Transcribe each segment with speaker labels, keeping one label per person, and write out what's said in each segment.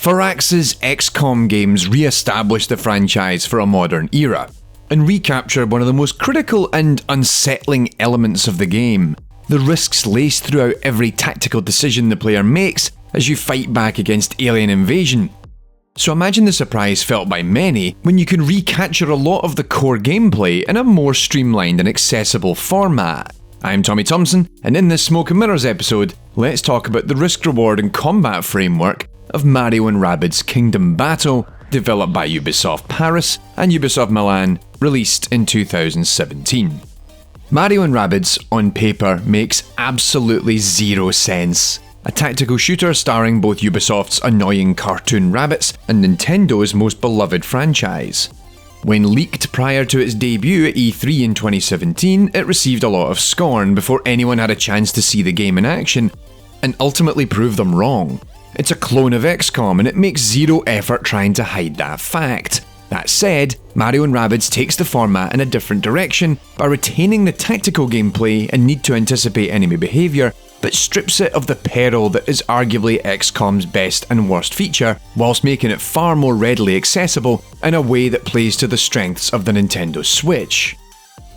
Speaker 1: Firaxis XCOM games re-establish the franchise for a modern era, and recapture one of the most critical and unsettling elements of the game: the risks laced throughout every tactical decision the player makes as you fight back against alien invasion. So imagine the surprise felt by many when you can recapture a lot of the core gameplay in a more streamlined and accessible format. I'm Tommy Thompson, and in this Smoke and Mirrors episode, let's talk about the risk-reward and combat framework of Mario & Rabbids Kingdom Battle, developed by Ubisoft Paris and Ubisoft Milan, released in 2017. Mario & Rabbids, on paper, makes absolutely zero sense. A tactical shooter starring both Ubisoft's annoying cartoon rabbits and Nintendo's most beloved franchise. When leaked prior to its debut at E3 in 2017, it received a lot of scorn before anyone had a chance to see the game in action, and ultimately proved them wrong. It's a clone of XCOM, and it makes zero effort trying to hide that fact. That said, Mario & Rabbids takes the format in a different direction by retaining the tactical gameplay and need to anticipate enemy behaviour, but strips it of the peril that is arguably XCOM's best and worst feature, whilst making it far more readily accessible in a way that plays to the strengths of the Nintendo Switch.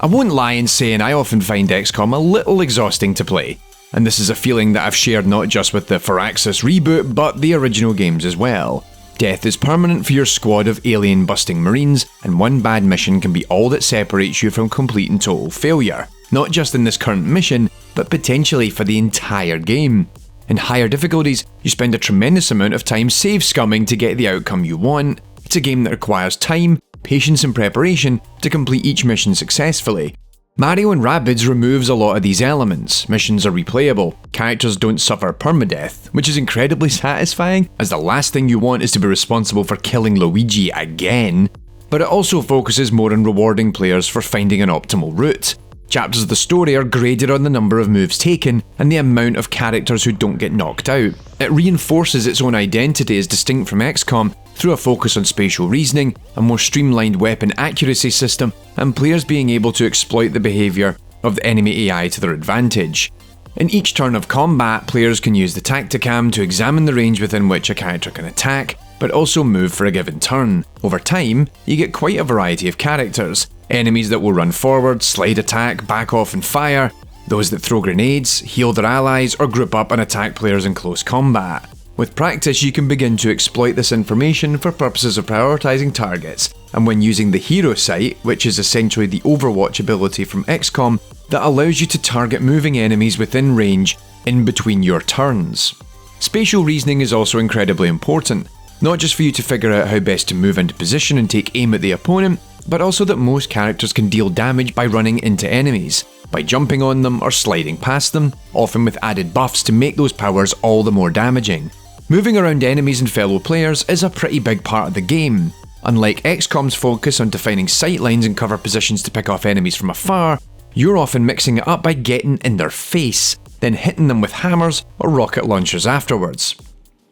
Speaker 1: I won't lie in saying I often find XCOM a little exhausting to play, and this is a feeling that I've shared not just with the Firaxis reboot, but the original games as well. Death is permanent for your squad of alien-busting marines, and one bad mission can be all that separates you from complete and total failure. Not just in this current mission, but potentially for the entire game. In higher difficulties, you spend a tremendous amount of time save scumming to get the outcome you want. It's a game that requires time, patience and preparation to complete each mission successfully. Mario & Rabbids removes a lot of these elements. Missions are replayable, characters don't suffer permadeath, which is incredibly satisfying, as the last thing you want is to be responsible for killing Luigi again. But it also focuses more on rewarding players for finding an optimal route. Chapters of the story are graded on the number of moves taken and the amount of characters who don't get knocked out. It reinforces its own identity as distinct from XCOM through a focus on spatial reasoning, a more streamlined weapon accuracy system, and players being able to exploit the behaviour of the enemy AI to their advantage. In each turn of combat, players can use the Tacticam to examine the range within which a character can attack, but also move for a given turn. Over time, you get quite a variety of characters. Enemies that will run forward, slide attack, back off and fire, those that throw grenades, heal their allies, or group up and attack players in close combat. With practice, you can begin to exploit this information for purposes of prioritising targets, and when using the hero sight, which is essentially the Overwatch ability from XCOM, that allows you to target moving enemies within range in between your turns. Spatial reasoning is also incredibly important, not just for you to figure out how best to move into position and take aim at the opponent, but also that most characters can deal damage by running into enemies, by jumping on them or sliding past them, often with added buffs to make those powers all the more damaging. Moving around enemies and fellow players is a pretty big part of the game. Unlike XCOM's focus on defining sightlines and cover positions to pick off enemies from afar, you're often mixing it up by getting in their face, then hitting them with hammers or rocket launchers afterwards.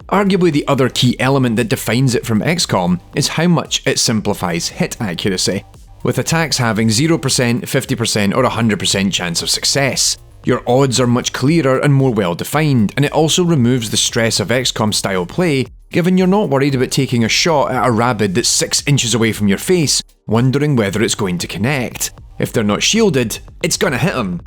Speaker 1: Arguably the other key element that defines it from XCOM is how much it simplifies hit accuracy, with attacks having 0%, 50% or 100% chance of success. Your odds are much clearer and more well defined, and it also removes the stress of XCOM style play, given you're not worried about taking a shot at a rabbit that's 6 inches away from your face, wondering whether it's going to connect. If they're not shielded, it's gonna hit them.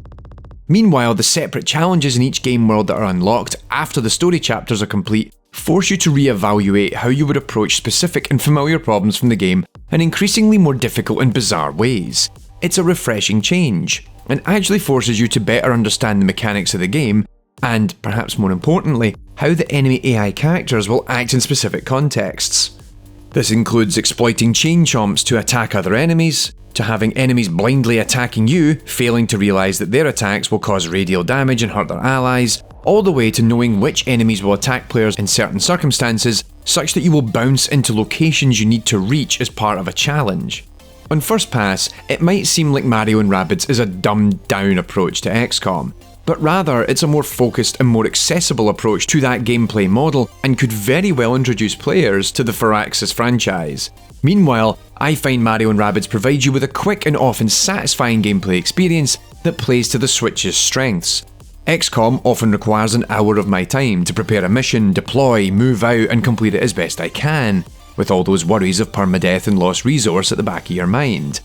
Speaker 1: Meanwhile, the separate challenges in each game world that are unlocked after the story chapters are complete force you to re-evaluate how you would approach specific and familiar problems from the game in increasingly more difficult and bizarre ways. It's a refreshing change, and actually forces you to better understand the mechanics of the game, and, perhaps more importantly, how the enemy AI characters will act in specific contexts. This includes exploiting chain chomps to attack other enemies, to having enemies blindly attacking you, failing to realise that their attacks will cause radial damage and hurt their allies, all the way to knowing which enemies will attack players in certain circumstances, such that you will bounce into locations you need to reach as part of a challenge. On first pass, it might seem like Mario & Rabbids is a dumbed down approach to XCOM, but rather it's a more focused and more accessible approach to that gameplay model and could very well introduce players to the Firaxis franchise. Meanwhile, I find Mario & Rabbids provides you with a quick and often satisfying gameplay experience that plays to the Switch's strengths. XCOM often requires an hour of my time to prepare a mission, deploy, move out, and complete it as best I can, with all those worries of permadeath and lost resource at the back of your mind.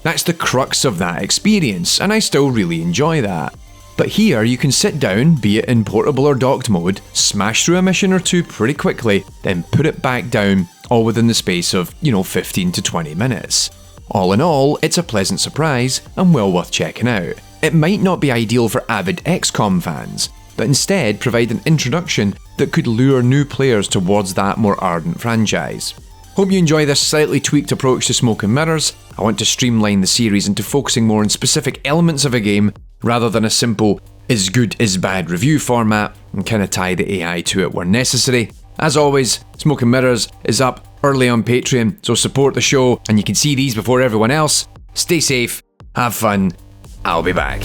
Speaker 1: That's the crux of that experience, and I still really enjoy that. But here you can sit down, be it in portable or docked mode, smash through a mission or two pretty quickly, then put it back down, all within the space of, 15 to 20 minutes. All in all, it's a pleasant surprise and well worth checking out. It might not be ideal for avid XCOM fans, but instead provide an introduction that could lure new players towards that more ardent franchise. Hope you enjoy this slightly tweaked approach to Smoke and Mirrors. I want to streamline the series into focusing more on specific elements of a game rather than a simple is good is bad review format, and kind of tie the AI to it where necessary. As always, Smoke and Mirrors is up early on Patreon, so support the show and you can see these before everyone else. Stay safe, have fun, I'll be back.